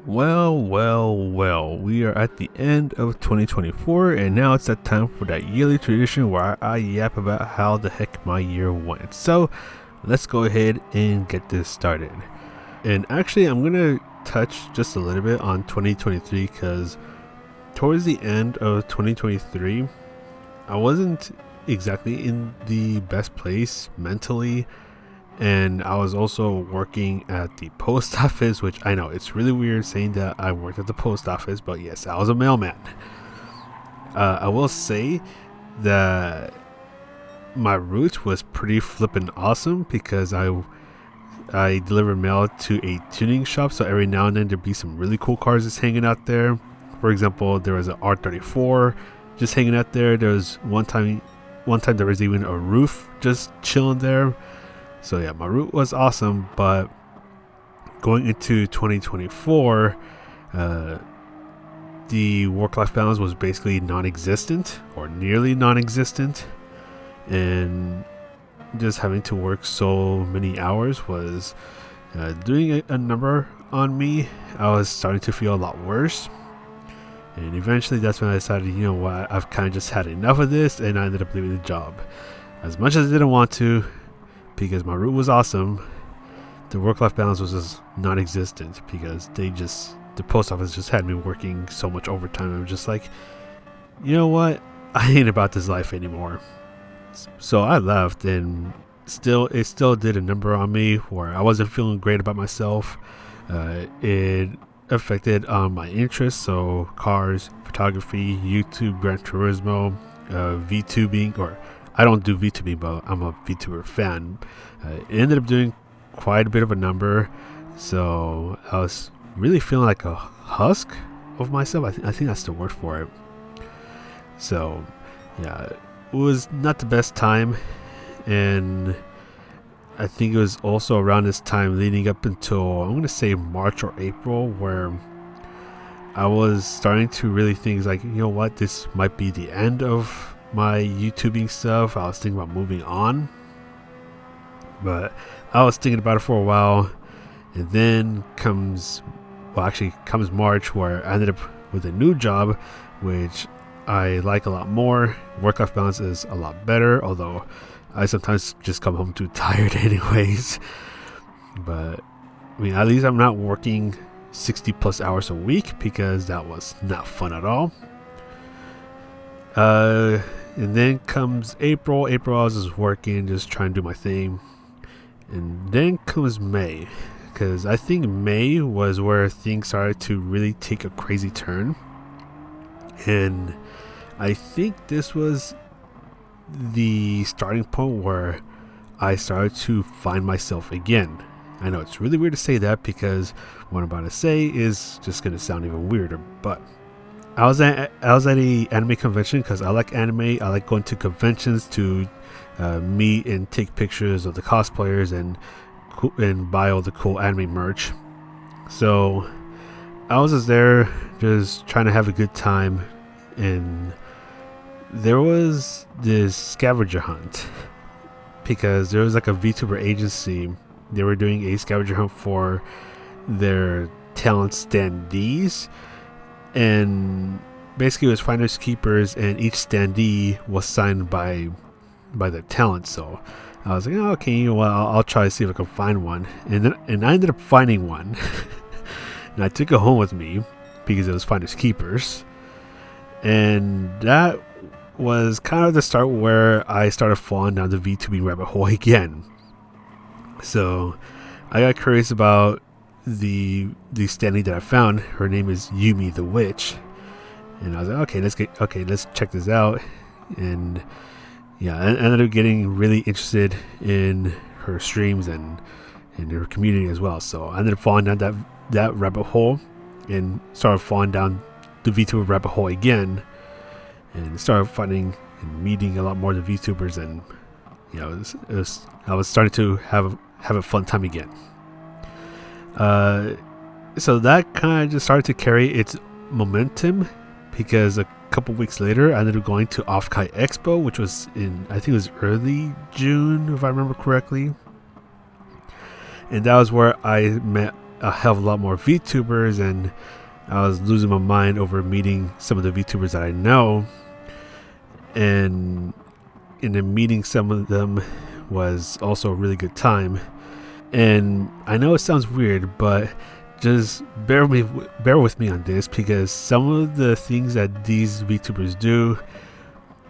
Well, we are at the end of 2024, and now it's that time for that yearly tradition where I yap about how the heck my year went. So let's go ahead and get this started. And actually, I'm gonna touch just a little bit on 2023 because towards the end of 2023, I wasn't exactly in the best place mentally, and I was also working at the post office, which I know it's really weird saying that I worked at the post office, but yes, I was a mailman. I will say that my route was pretty flippin' awesome because I delivered mail to a tuning shop, so every now and then there'd be some really cool cars just hanging out there. For example, there was an R34 just hanging out there. There was one time there was even a roof just chilling there. So yeah, my route was awesome, but going into 2024, the work-life balance was basically non-existent or nearly non-existent, and just having to work so many hours was doing a number on me. I was starting to feel a lot worse, and eventually that's when I decided, you know what, I've kind of just had enough of this, and I ended up leaving the job. As much as I didn't want to, because my route was awesome, the work-life balance was just non-existent because the post office just had me working so much overtime. I was just like, you know what, I ain't about this life anymore. So I left, and it still did a number on me where I wasn't feeling great about myself. It affected my interests, so cars, photography, YouTube, Gran Turismo, VTubing, or I don't do VTubing, but I'm a VTuber fan. It ended up doing quite a bit of a number, so I was really feeling like a husk of myself. I think that's the word for it. So, yeah, it was not the best time, and I think it was also around this time leading up until, I'm going to say, March or April, where I was starting to really think like, you know what, this might be the end of my YouTubing stuff. I was thinking about moving on, but I was thinking about it for a while, and then comes March, where I ended up with a new job, which I like a lot more. Work-life balance is a lot better, although I sometimes just come home too tired anyways. But I mean, at least I'm not working 60 plus hours a week, because that was not fun at all. And then comes April. I was just working, just trying to do my thing. And then comes May, because I think May was where things started to really take a crazy turn. And I think this was the starting point where I started to find myself again. I know it's really weird to say that, because what I'm about to say is just going to sound even weirder, but I was at a anime convention because I like anime. I like going to conventions to meet and take pictures of the cosplayers and buy all the cool anime merch. So I was just there, just trying to have a good time, and there was this scavenger hunt, because there was like a VTuber agency. They were doing a scavenger hunt for their talent standees, and basically it was finders keepers, and each standee was signed by their talent. So I was like, oh, okay, you know what, I'll try to see if I can find one, and I ended up finding one. And I took it home with me because it was finders keepers, and that was kind of the start where I started falling down the VTubing rabbit hole again. So I got curious about the standee that I found. Her name is Yumi the Witch, and I was like, let's check this out. And yeah, I ended up getting really interested in her streams and her community as well. So I ended up falling down that rabbit hole, and started falling down the VTuber rabbit hole again, and started finding and meeting a lot more of the VTubers, and you know, I was starting to have a fun time again. So that kind of just started to carry its momentum, because a couple weeks later I ended up going to Offkai Expo, which was in, I think it was early June if I remember correctly, and that was where I met a hell of a lot more VTubers, and I was losing my mind over meeting some of the VTubers that I know, and in the meeting some of them was also a really good time. And I know it sounds weird, but just bear with me on this, because some of the things that these VTubers do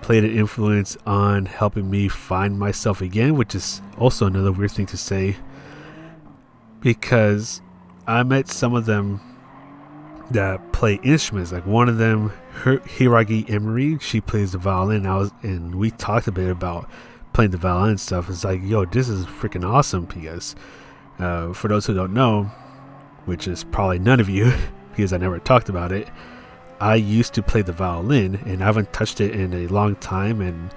played an influence on helping me find myself again, which is also another weird thing to say, because I met some of them that play instruments. Like one of them, Hiragi Emery, she plays the violin. And we talked a bit about playing the violin stuff. It's like, yo, this is freaking awesome, because for those who don't know, which is probably none of you because I never talked about it, I used to play the violin, and I haven't touched it in a long time. And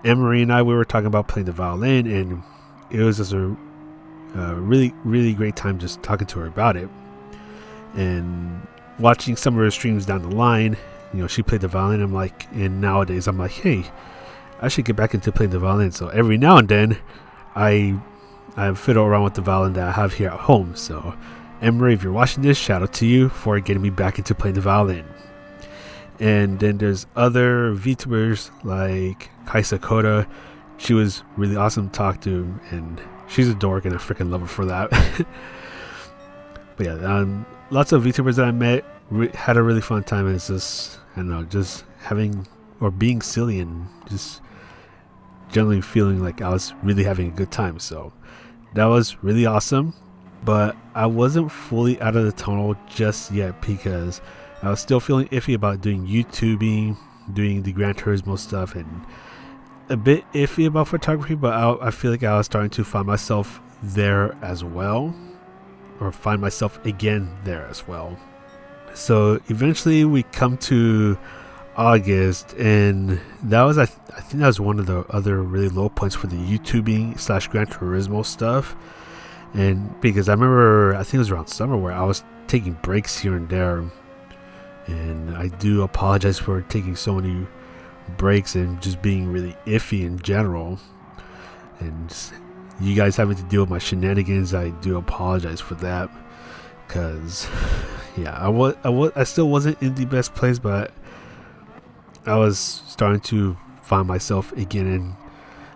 Emery and I, we were talking about playing the violin, and it was just a really, really great time just talking to her about it. And watching some of her streams down the line, she played the violin. And nowadays I'm like, hey, I should get back into playing the violin. So every now and then I fiddle around with the violin that I have here at home. So Emery, if you're watching this, shout out to you for getting me back into playing the violin. And then there's other VTubers like Kaisa Koda. She was really awesome to talk to, and she's a dork, and I freaking love her for that. But yeah, lots of VTubers that I met had a really fun time. And it's just, I don't know, just having or being silly and just generally feeling like I was really having a good time. So that was really awesome. But I wasn't fully out of the tunnel just yet, because I was still feeling iffy about doing YouTubing, doing the Gran Turismo stuff, and a bit iffy about photography. But I feel like I was starting to find myself there as well, or find myself again there as well. So eventually we come to August, and that was I think that was one of the other really low points for the YouTubing / Gran Turismo stuff. And because I remember, I think it was around summer, where I was taking breaks here and there, and I do apologize for taking so many breaks and just being really iffy in general, and you guys having to deal with my shenanigans. I do apologize for that, because yeah, I still wasn't in the best place, but I was starting to find myself again, and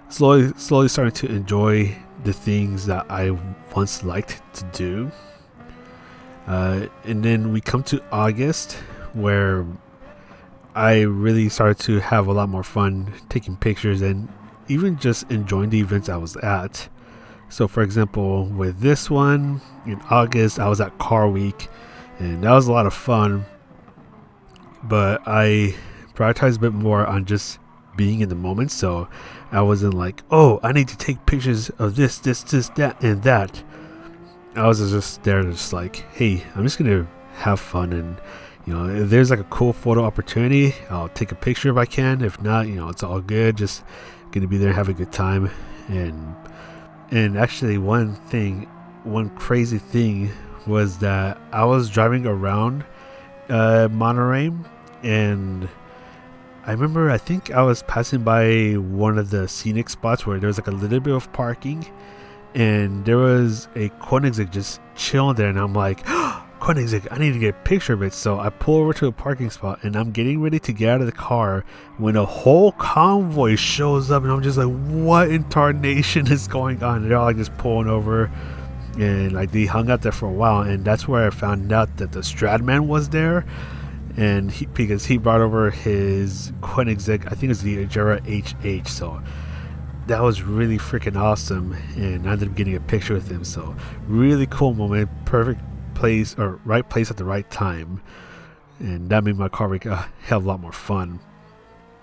slowly starting to enjoy the things that I once liked to do. And then we come to August, where I really started to have a lot more fun taking pictures and even just enjoying the events I was at. So for example, with this one in August, I was at Car Week, and that was a lot of fun, but I prioritized a bit more on just being in the moment. So I wasn't like, oh, I need to take pictures of this, that, and that. I was just there, just like, hey, I'm just gonna have fun, and if there's like a cool photo opportunity, I'll take a picture if I can. If not, it's all good. Just gonna be there and have a good time. And actually, one crazy thing was that I was driving around Monterey, and I remember, I think I was passing by one of the scenic spots where there was like a little bit of parking, and there was a Koenigsegg just chilling there, and I'm like, oh, Koenigsegg, I need to get a picture of it. So I pull over to a parking spot, and I'm getting ready to get out of the car when a whole convoy shows up, and I'm just like, what in tarnation is going on? And they're all like just pulling over, and like they hung out there for a while, and that's where I found out that the Stradman was there. And because he brought over his Koenigsegg, I think it's the Agera HH, so that was really freaking awesome, and I ended up getting a picture with him. So really cool moment, perfect place, or right place at the right time, and that made my car week a hell of a lot more fun.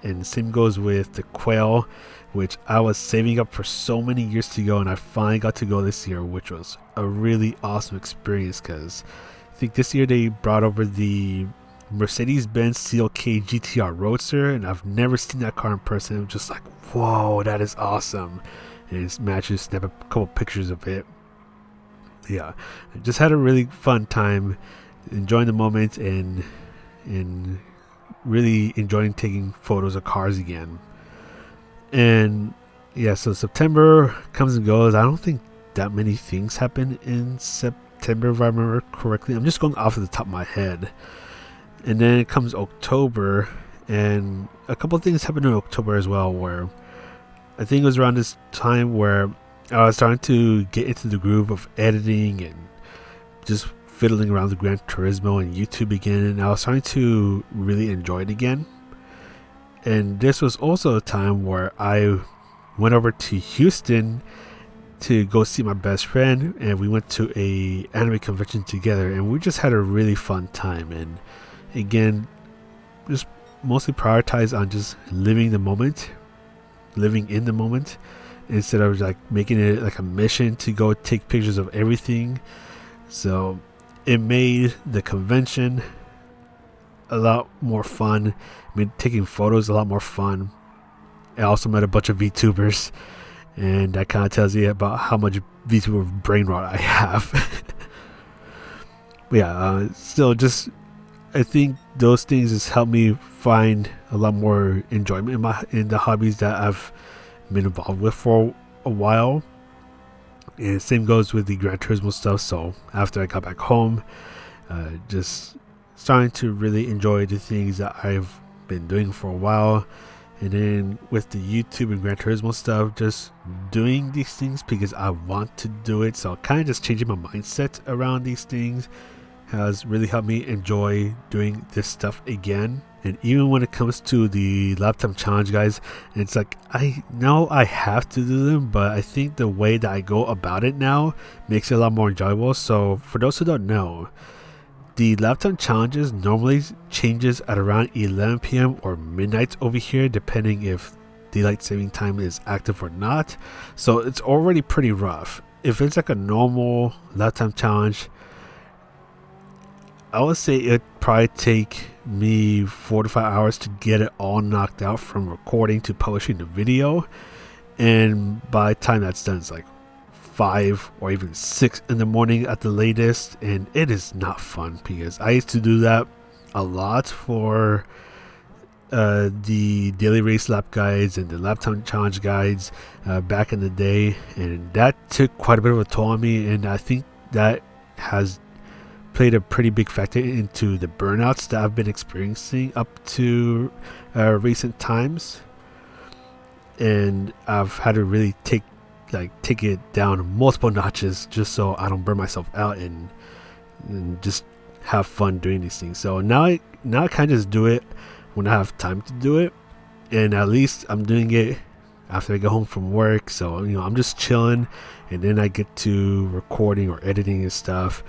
And same goes with the Quail, which I was saving up for so many years to go, and I finally got to go this year, which was a really awesome experience, because I think this year they brought over the Mercedes-Benz CLK GTR Roadster, and I've never seen that car in person. I'm just like, whoa, that is awesome. And it's matches, snap a couple pictures of it. Yeah, I just had a really fun time enjoying the moment, and really enjoying taking photos of cars again. And yeah, so September comes and goes. I don't think that many things happen in September, if I remember correctly. I'm just going off the top of my head. And then it comes October, and a couple of things happened in October as well, where I think it was around this time where I was starting to get into the groove of editing and just fiddling around with Gran Turismo and YouTube again, and I was starting to really enjoy it again. And this was also a time where I went over to Houston to go see my best friend, and we went to a anime convention together, and we just had a really fun time. And again, just mostly prioritize on just living in the moment, instead of like making it like a mission to go take pictures of everything. So it made the convention a lot more fun. I mean, taking photos a lot more fun. I also met a bunch of VTubers, and that kind of tells you about how much VTuber brain rot I have. But yeah, still, just I think those things just help me find a lot more enjoyment in the hobbies that I've been involved with for a while. And same goes with the Gran Turismo stuff. So after I got back home, just starting to really enjoy the things that I've been doing for a while. And then with the YouTube and Gran Turismo stuff, just doing these things because I want to do it. So kind of just changing my mindset around these things has really helped me enjoy doing this stuff again. And even when it comes to the Lifetime Challenge, guys, it's like I know I have to do them, but I think the way that I go about it now makes it a lot more enjoyable. So for those who don't know, the Lifetime Challenges normally changes at around 11 p.m. or midnight over here, depending if daylight saving time is active or not. So it's already pretty rough. If it's like a normal Lifetime Challenge, I would say it'd probably take me 4 to 5 hours to get it all knocked out, from recording to publishing the video. And by the time that's done, it's like 5 or even 6 in the morning at the latest. And it is not fun, because I used to do that a lot for the daily race lap guides and the Lifetime Challenge guides back in the day. And that took quite a bit of a toll on me. And I think that has played a pretty big factor into the burnouts that I've been experiencing up to recent times. And I've had to really take it down multiple notches just so I don't burn myself out and just have fun doing these things. So now I kind of just do it when I have time to do it, and at least I'm doing it after I get home from work. So I'm just chilling, and then I get to recording or editing and stuff.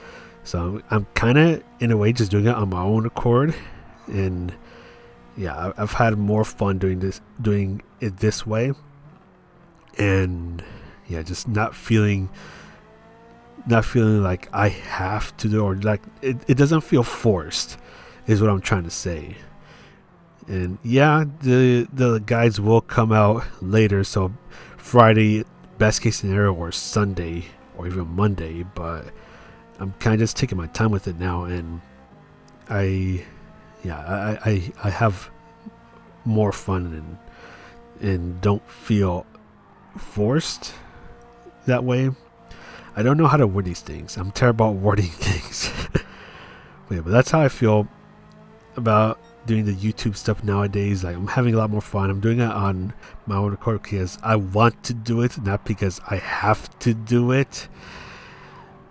So I'm kind of in a way just doing it on my own accord. And yeah, I've had more fun doing it this way. And yeah, just not feeling like I have to do, or like it doesn't feel forced, is what I'm trying to say. And yeah, the guides will come out later, so Friday best case scenario, or Sunday, or even Monday. But I'm kind of just taking my time with it now, and I have more fun and don't feel forced that way. I don't know how to word these things. I'm terrible at wording things. But that's how I feel about doing the YouTube stuff nowadays. Like, I'm having a lot more fun. I'm doing it on my own accord because I want to do it, not because I have to do it.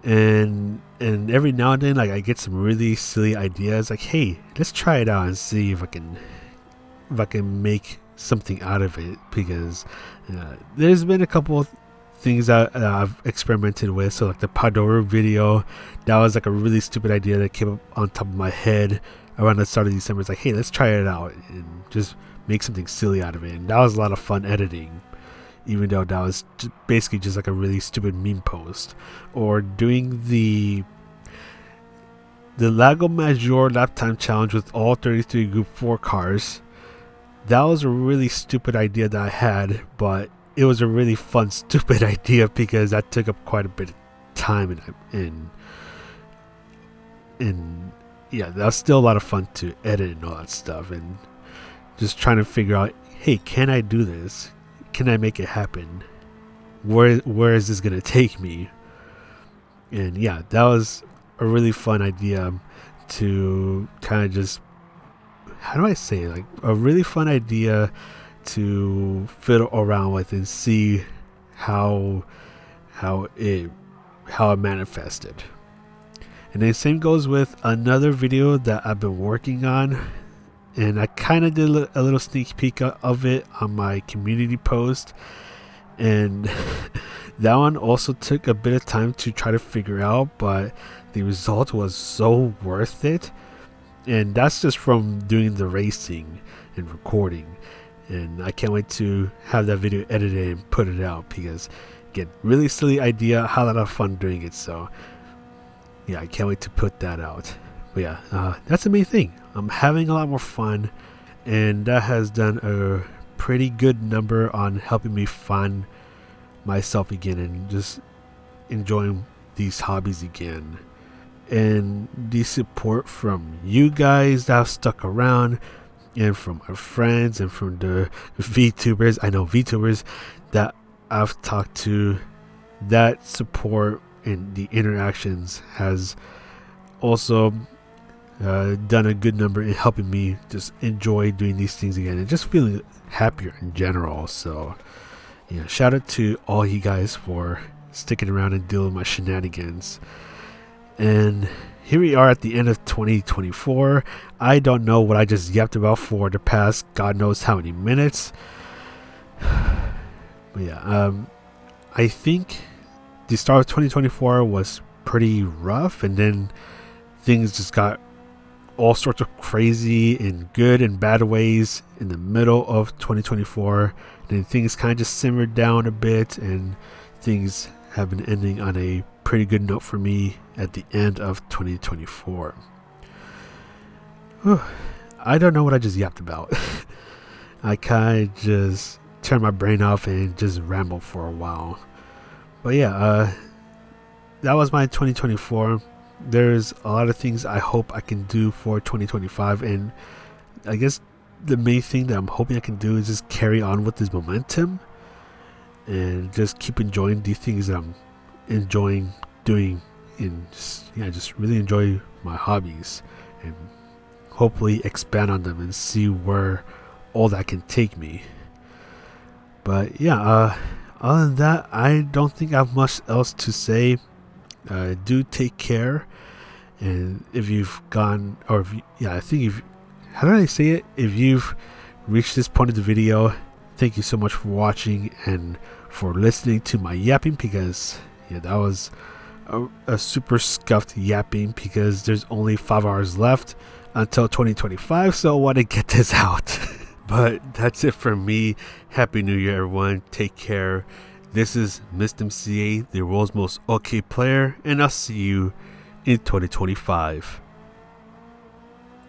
And every now and then, like, I get some really silly ideas, like, hey, let's try it out and see if I can make something out of it. Because there's been a couple of things that I've experimented with. So like the Pandora video, that was like a really stupid idea that came up on top of my head around the start of December. It's like, hey, let's try it out and just make something silly out of it. And that was a lot of fun editing, even though that was basically just like a really stupid meme post. Or doing the Lago Maggiore lap time challenge with all 33 Group 4 cars. That was a really stupid idea that I had, but it was a really fun stupid idea because that took up quite a bit of time, and yeah, that was still a lot of fun to edit and all that stuff, and just trying to figure out, hey, can I do this? Can I make it happen? where is this gonna take me? And yeah, that was a really fun idea to kind of just, how do I say it? Like a really fun idea to fiddle around with and see how it manifested. And then same goes with another video that I've been working on, and I kind of did a little sneak peek of it on my community post, and that one also took a bit of time to try to figure out, but the result was so worth it. And that's just from doing the racing and recording, and I can't wait to have that video edited and put it out, because again, really silly idea, had a lot of fun doing it. So yeah, I can't wait to put that out. But yeah, that's the main thing. I'm having a lot more fun, and that has done a pretty good number on helping me find myself again and just enjoying these hobbies again. And the support from you guys that have stuck around, and from our friends, and from the VTubers, I know VTubers that I've talked to, that support and the interactions has also done a good number in helping me just enjoy doing these things again and just feeling happier in general. So yeah, shout out to all you guys for sticking around and dealing with my shenanigans. And here we are at the end of 2024. I don't know what I just yapped about for the past God knows how many minutes. But yeah, I think the start of 2024 was pretty rough, and then things just got all sorts of crazy in good and bad ways in the middle of 2024. And then things kind of just simmered down a bit, and things have been ending on a pretty good note for me at the end of 2024. Whew. I don't know what I just yapped about. I kind of just turned my brain off and just rambled for a while. But yeah, that was my 2024. There's a lot of things I hope I can do for 2025, and I guess the main thing that I'm hoping I can do is just carry on with this momentum and just keep enjoying the things that I'm enjoying doing, and just really enjoy my hobbies and hopefully expand on them and see where all that can take me. But yeah, other than that, I don't think I have much else to say. Do take care, and if you've gone, or if I think if, how did I say it? If you've reached this point of the video, thank you so much for watching and for listening to my yapping, because yeah, that was a super scuffed yapping, because there's only 5 hours left until 2025, so I want to get this out. But that's it for me. Happy New Year, everyone. Take care. This is Mr. MCA, the world's most okay player, and I'll see you in 2025.